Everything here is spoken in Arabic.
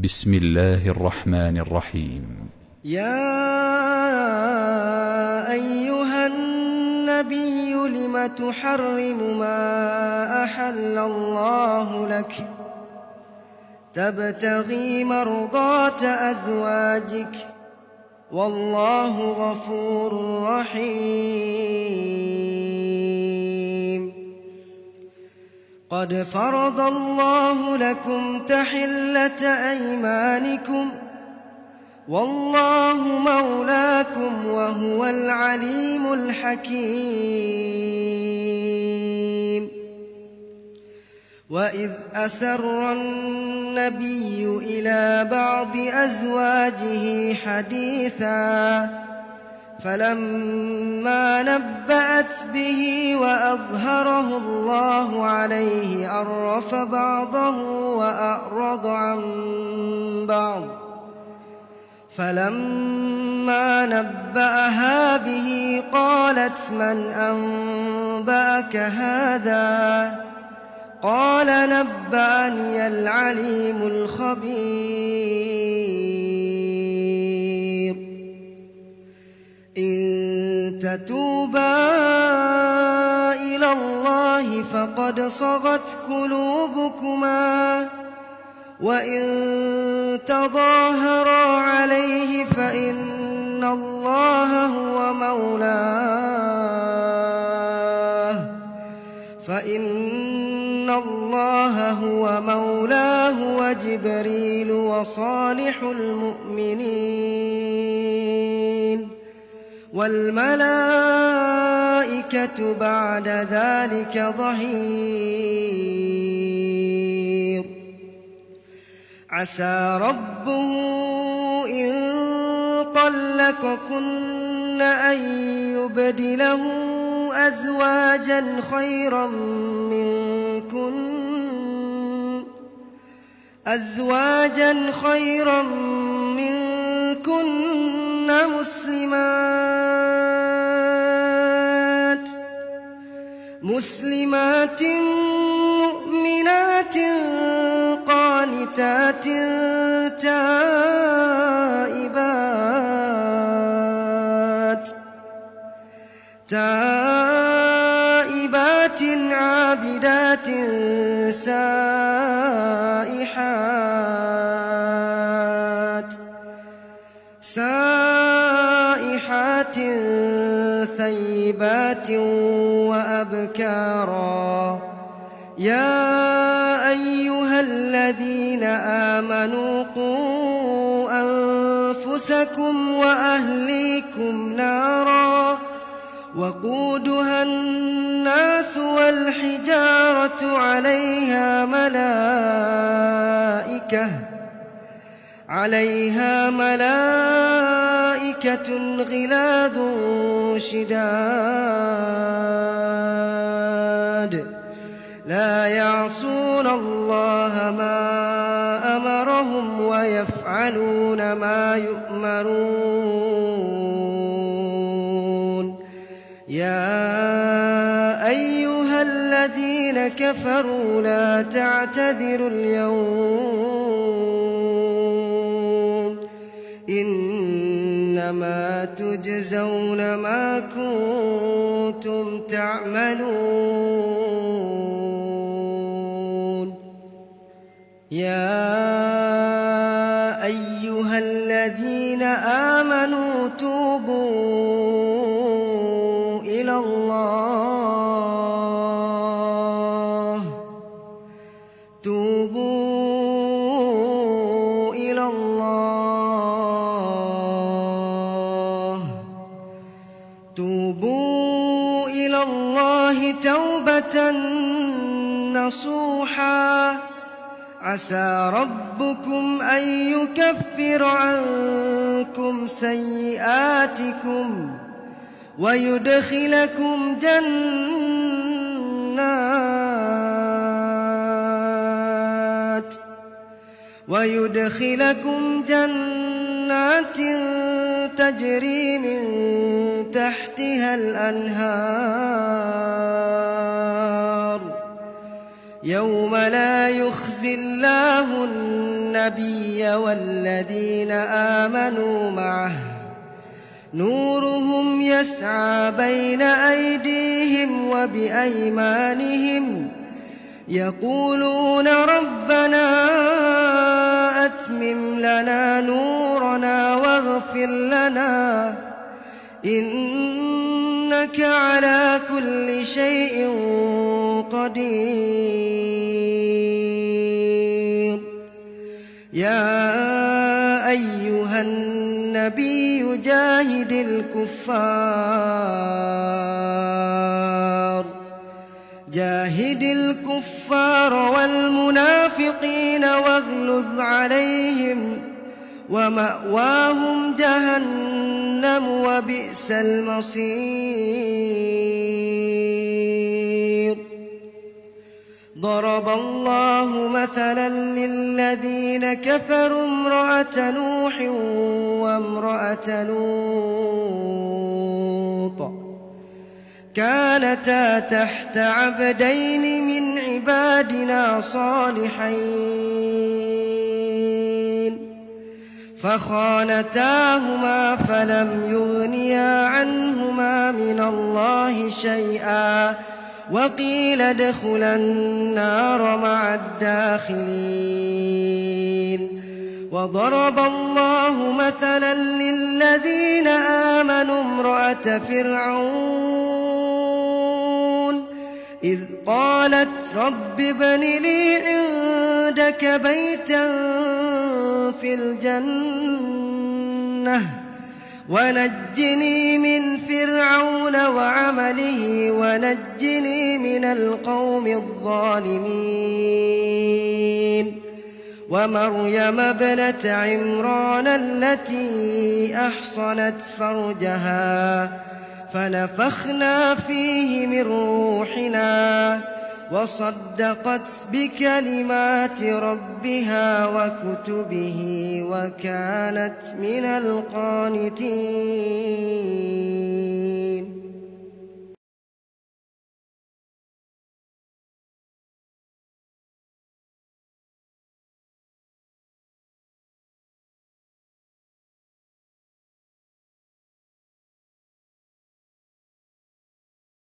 بسم الله الرحمن الرحيم. يا أيها النبي لم تحرم ما أحل الله لك تبتغي مرضات أزواجك والله غفور رحيم. قد فرض الله لكم تحلة أيمانكم والله مولاكم وهو العليم الحكيم. وإذ أسر النبي إلى بعض أزواجه حديثا فلما نبأت به وأظهره الله عليه عرف بعضه وأعرض عن بعض فلما نبأها به قالت من أنبأك هذا قال نبأني العليم الخبير. إن تتوبا إلى الله فقد صغت قلوبكما وإن تظاهرا عليه فإن الله هو مولاه وجبريل وصالح المؤمنين والملائكة بعد ذلك ظهير. عسى ربه إن طلقكن أن يبدله أزواجا خيرا منكن مسلمات مؤمنات قانتات تائبات عابدات سائحات ثيبات وأبكارا. يا أيها الذين آمنوا قوا أنفسكم وأهليكم نارا وقودها الناس والحجارة عليها ملائكة غلاظ شداد لا يعصون الله ما أمرهم ويفعلون ما يؤمرون. يا أيها الذين كفروا لا تعتذروا اليوم إنما تجزون ما كنتم تعملون. يا أيها الذين آمنوا توبوا إلى الله توبة نصوحا. عسى ربكم أن يكفر عنكم سيئاتكم ويدخلكم جنات تجري من تحتها الأنهار يوم لا يخزي الله النبي النبي والذين آمنوا معه نورهم يسعى بين أيديهم وبأيمانهم يقولون ربنا أتمم لنا نورنا واغفر لنا إنك على كل شيء قدير. يا أيها النبي جاهد الكفار والمنافقين واغلظ عليهم ومأواهم جهنم وبئس المصير. ضرب الله مثلا للذين كفروا امرأة نوح وامرأة لوط كانتا تحت عبدين من عبادنا صالحين فخانتاهما فلم يغنيا عنهما من الله شيئا وقيل ادخلا النار مع الداخلين. وضرب الله مثلا للذين آمنوا امرأة فرعون إذ قالت رب ابن لي عندك بيتا في الجنة ونجني من فرعون وعمله ونجني من القوم الظالمين. ومريم ابنة عمران التي أحصنت فرجها فنفخنا فيه من روحنا وصدقت بكلمات ربها وكتبه وكانت من القانتين.